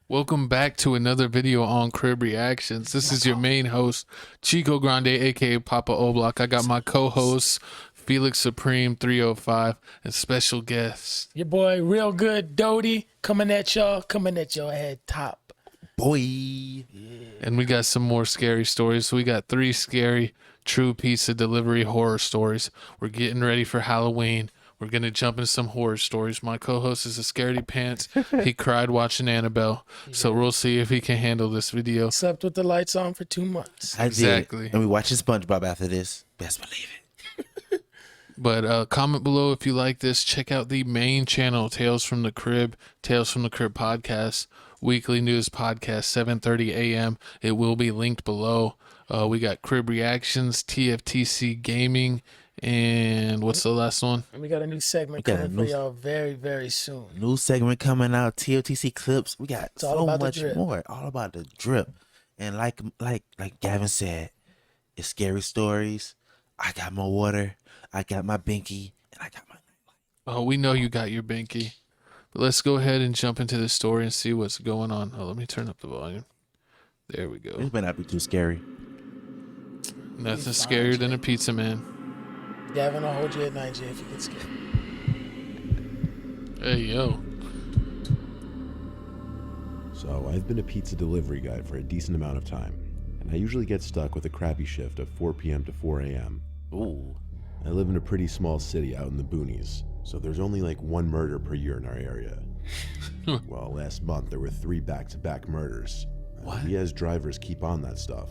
Welcome back to another video on Crib Reactions. This is your main host, Chico Grande, aka Papa Oblock. I got my co-host, Felix Supreme 305, and special guest. Your boy, real good, Doty, coming at your head top. Boy. Yeah. And we got some more scary stories. So we got 3 scary true pizza delivery horror stories. We're getting ready for Halloween. We're going to jump into some horror stories. My co-host is a scaredy pants. He cried watching Annabelle. So we'll see if he can handle this video. Slept with the lights on for 2 months. Exactly. And we watching SpongeBob after this. Best believe it. But comment below if you like this. Check out the main channel, Tales from the Crib podcast, weekly news podcast, 7:30 a.m. It will be linked below. We got Crib Reactions, TFTC Gaming, and what's the last one? And we got a new segment coming for y'all very, very soon. New segment coming out, TFTC clips. We got so much drip. more. All about the drip. And like Gavin said, it's scary stories. I got my water. I got my binky. And I got my nightlight. Oh, we know you got your binky. But let's go ahead and jump into the story and see what's going on. Oh, let me turn up the volume. There we go. This may not be too scary. Nothing scarier than a pizza man. Gavin, I'll hold you at 9J if you get scared. Hey, yo. So I've been a pizza delivery guy for a decent amount of time, and I usually get stuck with a crappy shift of 4 p.m. to 4 a.m. Ooh. I live in a pretty small city out in the boonies, so there's only like 1 murder per year in our area. Well, last month there were 3 back-to-back murders. What? We as drivers keep on that stuff.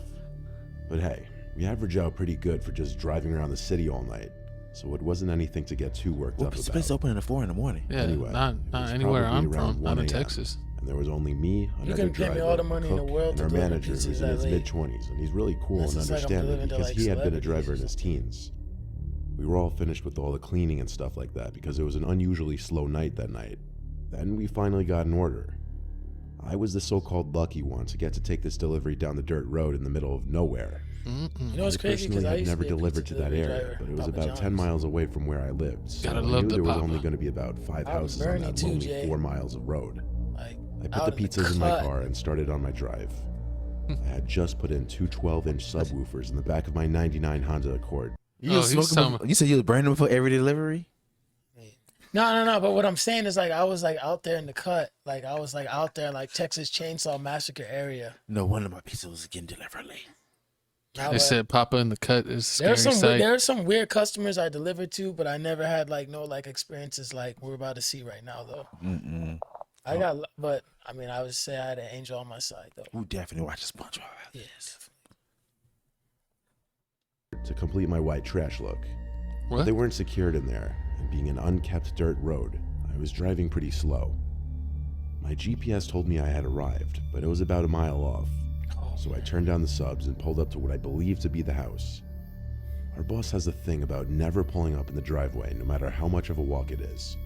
But hey, we average out pretty good for just driving around the city all night, so it wasn't anything to get too worked up This about. place open at 4 in the morning. Yeah, Anyway, not it was anywhere probably I'm around from, 1 not in a.m. Texas. And there was only me, You another can pay me driver, all the money in the cook, world and to our deliver manager pizzas who's in that his late. mid-20s, and he's really cool Unless and it's like I'm understanding delivering to, because like, he had been a celebrities driver or in his teens. We were all finished with all the cleaning and stuff like that because it was an unusually slow night that night. Then we finally got an order. I was the so-called lucky one to get to take this delivery down the dirt road in the middle of nowhere. You know what's I crazy? personally Because I had used never to be a delivered pizza to that delivery area, driver, but it was Papa about 10 John's. miles away from where I lived, so Gotta I love knew the there was Papa. only going to be about 5 I'm houses on Bernie that too, lonely Jay. 4 miles of road. Like, I put out the in pizzas in my cut. car and started on my drive. I had just put in 2 12-inch subwoofers in the back of my 99 Honda Accord. You was he was smoking before, you said you was burning before every delivery? No. But what I'm saying is, like, I was like out there in the cut. Like, I was like out there, like Texas Chainsaw Massacre area. No wonder my pizza was getting delivered late. Now, They said Papa in the cut is a scary There's some sight. there are some weird customers I delivered to, but I never had like no like experiences like we're about to see right now though. I got, but I mean, I would say I had an angel on my side though. We definitely watch SpongeBob. Yes. To complete my white trash look. What? They weren't secured in there, and being an unkept dirt road, I was driving pretty slow. My GPS told me I had arrived, but it was about a mile off. So I turned down the subs and pulled up to what I believed to be the house. Our boss has a thing about never pulling up in the driveway, no matter how much of a walk it is.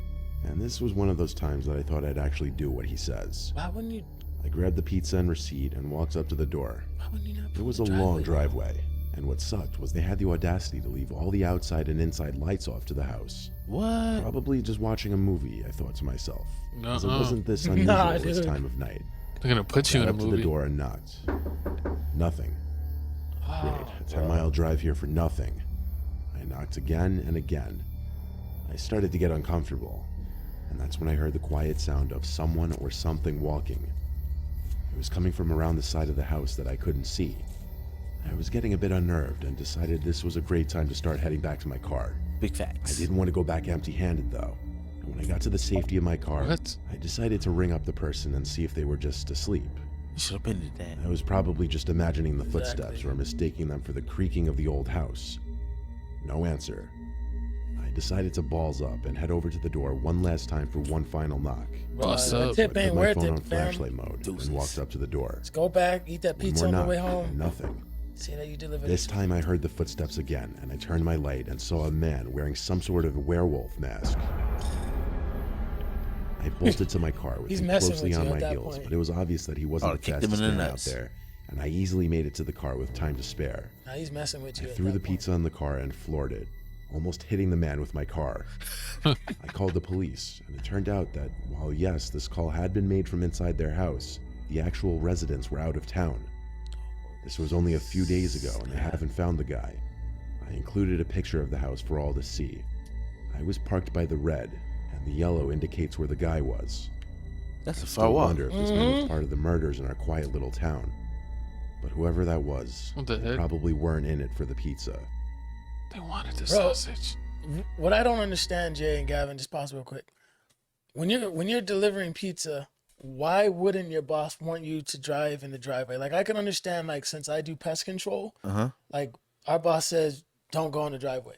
And this was one of those times that I thought I'd actually do what he says. Why wouldn't you? I grabbed the pizza and receipt and walked up to the door. Why wouldn't you not? It was a long driveway, and what sucked was they had the audacity to leave all the outside and inside lights off to the house. What? Probably just watching a movie, I thought to myself. Because it Nuh-uh. wasn't this unusual this dude. time of night. They're gonna put you in Got a up to the movie. door and knocked. Nothing. Oh, Great, a 10-mile drive here for nothing. I knocked again and again. I started to get uncomfortable, and that's when I heard the quiet sound of someone or something walking. It was coming from around the side of the house that I couldn't see. I was getting a bit unnerved and decided this was a great time to start heading back to my car. Big I facts. didn't want to go back empty-handed though. And when I got to the safety of my car, What? I decided to ring up the person and see if they were just asleep. You should have been to that. I was probably just imagining the footsteps Exactly. or mistaking them for the creaking of the old house. No answer. I decided to balls up and head over to the door one last time for one final knock. Bust the up. tip I ain't put my worth phone on it, fam. flashlight mode Deuces. and walked up to the door. Let's go back, eat that One pizza more on the knock, way and home. nothing. See that you delivered. This time I heard the footsteps again, and I turned my light and saw a man wearing some sort of werewolf mask. I bolted to my car with He's him messing closely with you on at my that heels, point. but it was obvious that he wasn't Oh, the kicked him fastest in the man out nuts. there, and I easily made it to the car with time to spare. Now he's messing with I you. at threw that the point. pizza in the car and floored it, almost hitting the man with my car. I called the police, and it turned out that while yes, this call had been made from inside their house, the actual residents were out of town. This was only a few days ago, and they haven't found the guy. I included a picture of the house for all to see. I was parked by the red, and the yellow indicates where the guy was. That's a I far still walk. wonder if this man was part of the murders in our quiet little town. But whoever that was, What the they heck? probably weren't in it for the pizza. They wanted the Bro. sausage. What I don't understand, Jay and Gavin, just pause real quick. When you're delivering pizza, why wouldn't your boss want you to drive in the driveway? Like, I can understand, like, since I do pest control, like, our boss says don't go in the driveway,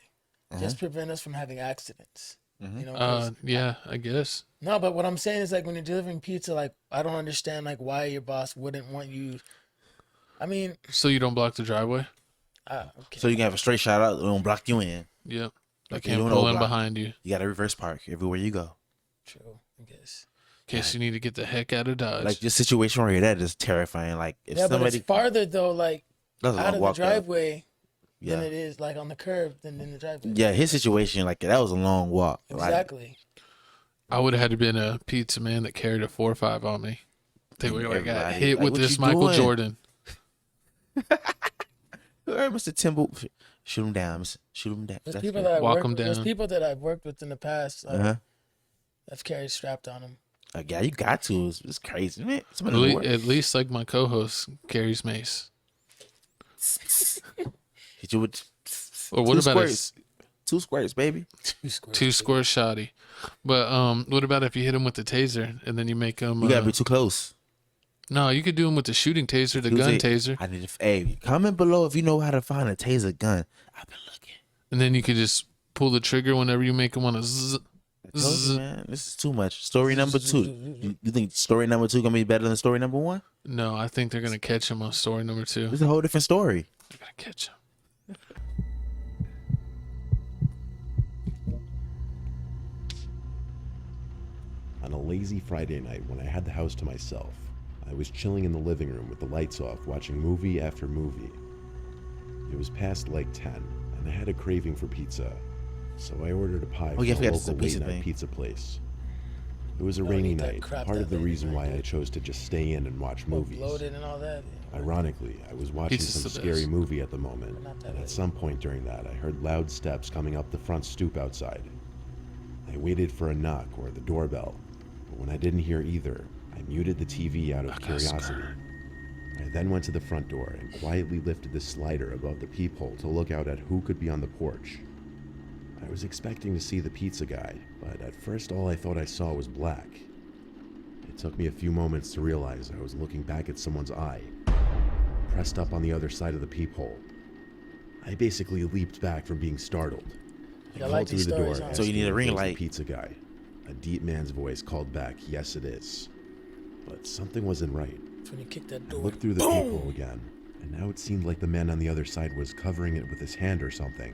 just prevent us from having accidents. You know, 'cause- Yeah, I guess. no, but what I'm saying is, like, when you're delivering pizza, like, I don't understand, like, why your boss wouldn't want you. I mean, So you don't block the driveway? okay. So you can have a straight shot out. They don't block you in. Yep. I Okay, can't you pull don't in block. behind you. You got to reverse park everywhere you go. True, I guess. In case you need to get the heck out of Dodge. Like this situation where you're at is terrifying. Like if Yeah, but somebody it's farther though, like that's a out long of the walk though. driveway than Yeah, it is like on the curb than in the driveway. yeah. His situation, like that was a long walk. Like, Exactly. I would have had to been a pizza man that carried a 4-5 on me. They would have got Everybody, hit like, with what this you Michael doing? Jordan. Mr. Timble, shoot him down. Shoot him down. There's That's people good. that I Walk work 'em with, there's down. people that I've worked with in the past that's carried strapped on them. Yeah, you got to. It's crazy, man. At, Somebody to work. at least like my co-host carries mace. Hit you with Or what two about squirts. 2 squirts, baby. two score shotty? But what about if you hit him with the taser and then you make him? You gotta be too close. No, you could do him with the shooting taser, the gun taser, I need to. Hey, comment below if you know how to find a taser gun. I've been looking. and then you could just pull the trigger whenever you make him want to. Zzz. I told you, man, this is too much. Story number 2. You think story number 2 gonna be better than story number 1? No, I think they're gonna catch him on story number 2. This is a whole different story. They're gonna catch him. On a lazy Friday night when I had the house to myself, I was chilling in the living room with the lights off, watching movie after movie. It was past like 10, and I had a craving for pizza, so I ordered a pie Oh, yeah, I from a forgot it's a local pizza late-night thing. pizza place. It was a Don't rainy eat that night, crap part that of the lady reason why might I do. chose to just stay in and watch movies. Bloated and all that. Ironically, I was watching Pizza's some the scary best. movie at the moment, Not that and at late. some point during that, I heard loud steps coming up the front stoop outside. I waited for a knock or the doorbell, but when I didn't hear either, I muted the TV out of curiosity. I then went to the front door and quietly lifted the slider above the peephole to look out at who could be on the porch. I was expecting to see the pizza guy, but at first all I thought I saw was black. It took me a few moments to realize I was looking back at someone's eye, pressed up on the other side of the peephole. I basically leaped back from being startled. I I called like through these the door, stories, huh? So you need a asking if ring it was the light. pizza guy. A deep man's voice called back, "Yes, it is." But something wasn't right. That's when you kick that I door. looked through the peephole again, and now it seemed like the man on the other side was covering it with his hand or something.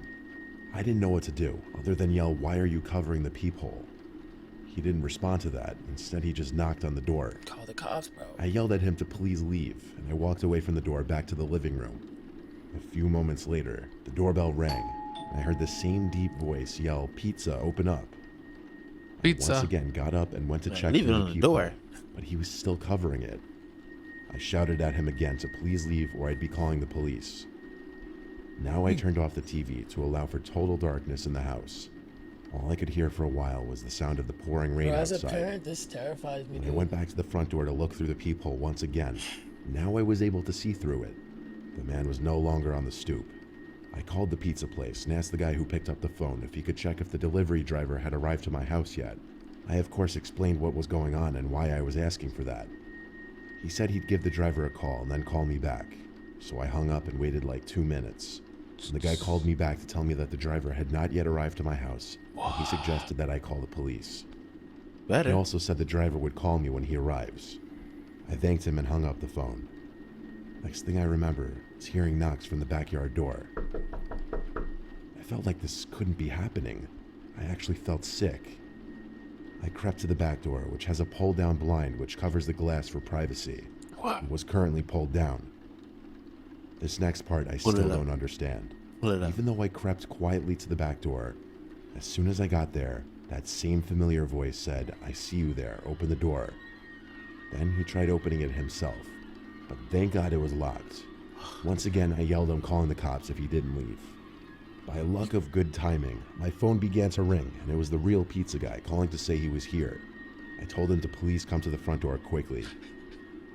I didn't know what to do, other than yell, "Why are you covering the peephole?" He didn't respond to that. Instead, he just knocked on the door. Call the cops, bro. I yelled at him to please leave, and I walked away from the door back to the living room. A few moments later, the doorbell rang, and I heard the same deep voice yell, "Pizza, open up." I Pizza. once again got up and went to Man, check leave it through on the peephole, door. but he was still covering it. I shouted at him again to please leave or I'd be calling the police. Now I turned off the TV to allow for total darkness in the house. All I could hear for a while was the sound of the pouring rain Bro, as a outside. parent, this terrifies me. When I Dude. went back to the front door to look through the peephole once again, now I was able to see through it. The man was no longer on the stoop. I called the pizza place and asked the guy who picked up the phone if he could check if the delivery driver had arrived to my house yet. I of course explained what was going on and why I was asking for that. He said he'd give the driver a call and then call me back. So I hung up and waited like 2 minutes. And the guy called me back to tell me that the driver had not yet arrived to my house. And he suggested that I call the police. He Better. also said the driver would call me when he arrives. I thanked him and hung up the phone. Next thing I remember is hearing knocks from the backyard door. I felt like this couldn't be happening. I actually felt sick. I crept to the back door, which has a pull-down blind which covers the glass for privacy, What? and was currently pulled down. This next part I Pull it still up. don't understand. Pull it up. Even though I crept quietly to the back door, as soon as I got there, that same familiar voice said, "I see you there, open the door." Then he tried opening it himself, but thank God it was locked. Once again, I yelled him calling the cops if he didn't leave. By luck of good timing, my phone began to ring, and it was the real pizza guy calling to say he was here. I told him to please come to the front door quickly.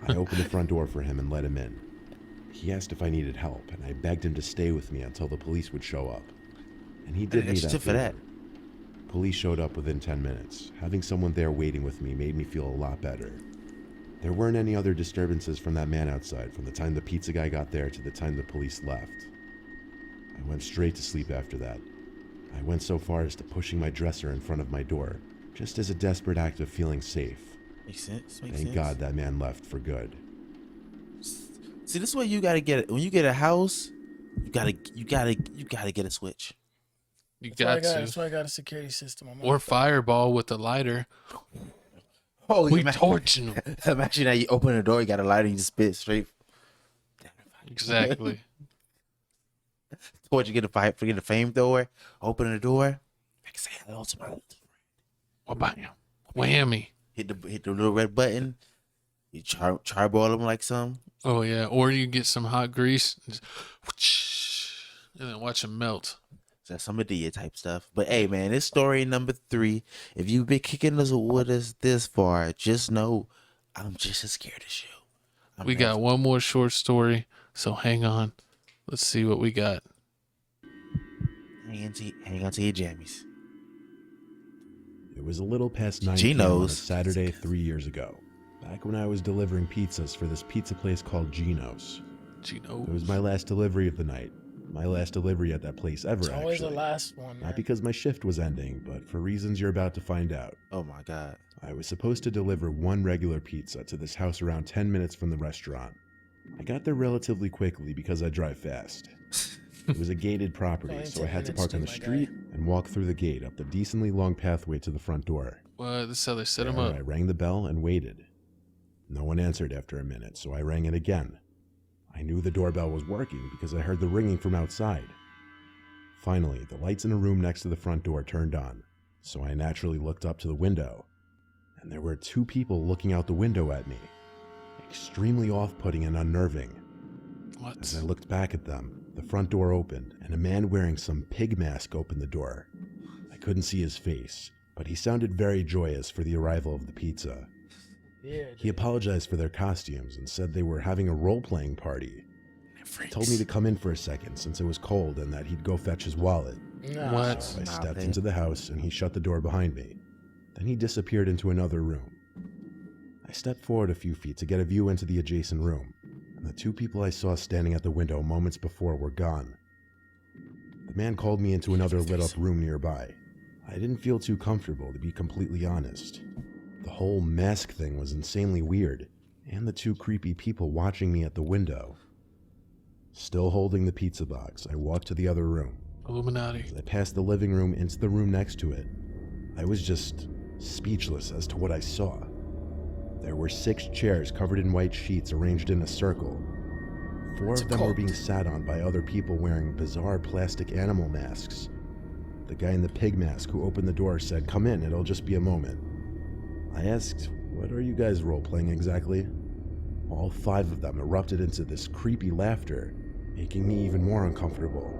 I opened the front door for him and let him in. He asked if I needed help, and I begged him to stay with me until the police would show up. And he did me that favor. Police showed up within 10 minutes. Having someone there waiting with me made me feel a lot better. There weren't any other disturbances from that man outside from the time the pizza guy got there to the time the police left. I went straight to sleep after that. I went so far as to pushing my dresser in front of my door, just as a desperate act of feeling safe. Makes sense. Thank God that man left for good. See, this is what you gotta get. When you get a house, you gotta get a switch. You That's got to. That's why I got a security system. Or fireball with a lighter. Oh, We torching them. Imagine that you open the door, you got a lighter, and you just spit straight. Exactly. Torch, you get a flamethrower, open the door, say hello to my little friend. Bam. Whammy. Hit the little red button. You charbroil them like some. Oh, yeah. Or you get some hot grease and, and then watch them melt. So that's some Medea type stuff. But hey, man, it's story number 3. If you've been kicking us with us this far, just know I'm just as scared as you. We got one more short story, so hang on. Let's see what we got. Hang on to your jammies. It was a little past 9 Gino's. p.m. on a Saturday 3 years ago, back when I was delivering pizzas for this pizza place called Gino's. Gino. It was my last delivery of the night. My last delivery at that place ever, It's always actually. the last one, man. Not because my shift was ending, but for reasons you're about to find out. Oh my God. I was supposed to deliver one regular pizza to this house around 10 minutes from the restaurant. I got there relatively quickly because I drive fast. It was a gated property, Only so 10 I had to minutes park too, on the my guy. street and walk through the gate up the decently long pathway to the front door. Well, this is how they set them There, up. I rang the bell and waited. No one answered after a minute, so I rang it again. I knew the doorbell was working because I heard the ringing from outside. Finally, the lights in a room next to the front door turned on, so I naturally looked up to the window. And there were 2 people looking out the window at me. Extremely off-putting and unnerving. What? As I looked back at them, the front door opened, and a man wearing some pig mask opened the door. I couldn't see his face, but he sounded very joyous for the arrival of the pizza. Yeah, He apologized for their costumes and said they were having a role-playing party. He told me to come in for a second since it was cold and that he'd go fetch his wallet. Nah. What? So I Nah, stepped man. into the house and he shut the door behind me. Then he disappeared into another room. I stepped forward a few feet to get a view into the adjacent room, and the 2 people I saw standing at the window moments before were gone. The man called me into another lit-up room nearby. I didn't feel too comfortable, to be completely honest. The whole mask thing was insanely weird, and the 2 creepy people watching me at the window. Still holding the pizza box, I walked to the other room. Illuminati. As I passed the living room into the room next to it, I was just speechless as to what I saw. There were 6 chairs covered in white sheets arranged in a circle. 4 of them were being sat on by other people wearing bizarre plastic animal masks. The guy in the pig mask who opened the door said, "Come in, it'll just be a moment." I asked, "What are you guys role-playing exactly?" All 5 of them erupted into this creepy laughter, making me even more uncomfortable.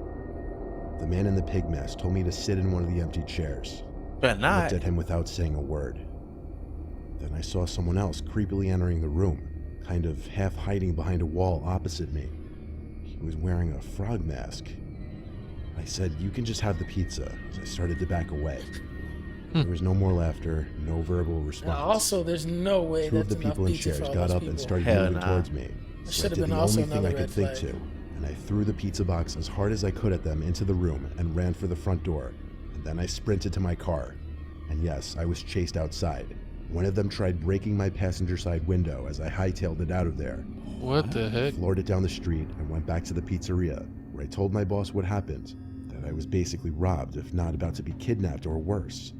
The man in the pig mask told me to sit in one of the empty chairs. But I not. looked at him without saying a word. Then I saw someone else creepily entering the room, kind of half hiding behind a wall opposite me. He was wearing a frog mask. I said, "You can just have the pizza," as I started to back away. There was no more laughter, no verbal response. Now, also, there's no way 2 of that's the enough people in pizza chairs for all got those up and people. started Hell moving nah. towards me. That So I should have did been the also only thing I another could red think flag. to, and I threw the pizza box as hard as I could at them into the room and ran for the front door. And then I sprinted to my car. And yes, I was chased outside. One of them tried breaking my passenger side window as I hightailed it out of there. What the heck? Floored it down the street and went back to the pizzeria, where I told my boss what happened, that I was basically robbed, if not about to be kidnapped or worse.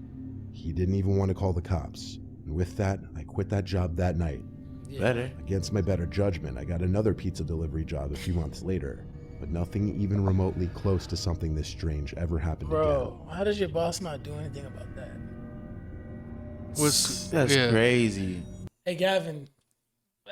He didn't even want to call the cops. And with that, I quit that job that night. Yeah. Better. Against my better judgment, I got another pizza delivery job a few months later, but nothing even remotely close to something this strange ever happened Bro, how does your boss not do anything about that? Was That's yeah. crazy. Hey, Gavin,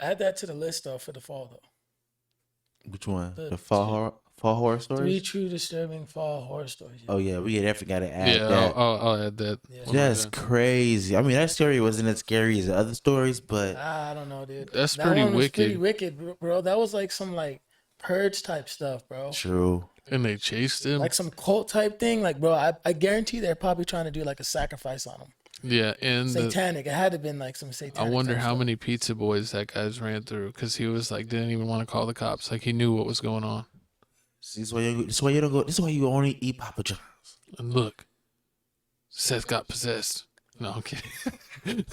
Add that to the list though for the fall though. Which one? The The fall horror 3 stories? true disturbing fall horror stories. Oh yeah, we definitely gotta add Yeah, that. I'll add that. Yeah. when we're That's done. crazy. I mean, that story wasn't as scary as the other stories, but I don't know, dude. That's that pretty one was pretty wicked. wicked, bro. That was like some like purge type stuff, bro. true. And they chased him. Like some cult type thing. Like, bro, I guarantee they're probably trying to do like a sacrifice on him. Yeah, and Satanic. It had to have been like some satanic. I wonder type how stuff. many pizza boys that guy's ran through because he was like didn't even want to call the cops. Like he knew what was going on. See, this is why you don't go. This is why you only eat Papa John's. And look, Seth got possessed. No, I'm kidding.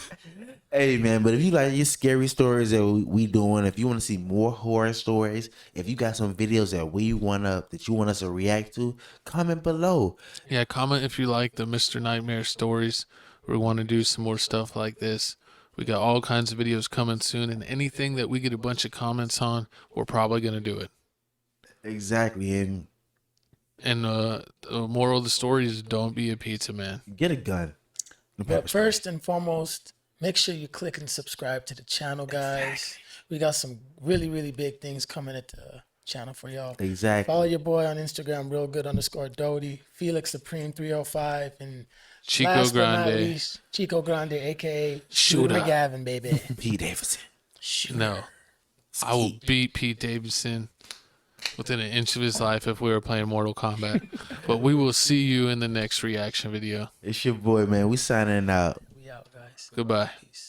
Hey man, but if you like your scary stories that we doing, if you want to see more horror stories, if you got some videos that you want us to react to, comment below. Yeah, comment if you like the Mr. Nightmare stories. We want to do some more stuff like this. We got all kinds of videos coming soon, and anything that we get a bunch of comments on, we're probably gonna do it. Exactly, and The moral of the story is don't be a pizza man. get a gun. But first and foremost, make sure you click and subscribe to the channel, guys. We got some really, really big things coming at the channel for y'all. Exactly. Follow your boy on Instagram, realgood_Doty, Felix Supreme 305, and Chico last but not Grande. least, Chico Grande, aka Shooter. Shooter McGavin, baby. P. Davidson. No, I will beat Pete Davidson within an inch of his life if we were playing Mortal Kombat. But we will see you in the next reaction video. It's your boy, man. We signing out. We out, guys. Goodbye. Peace.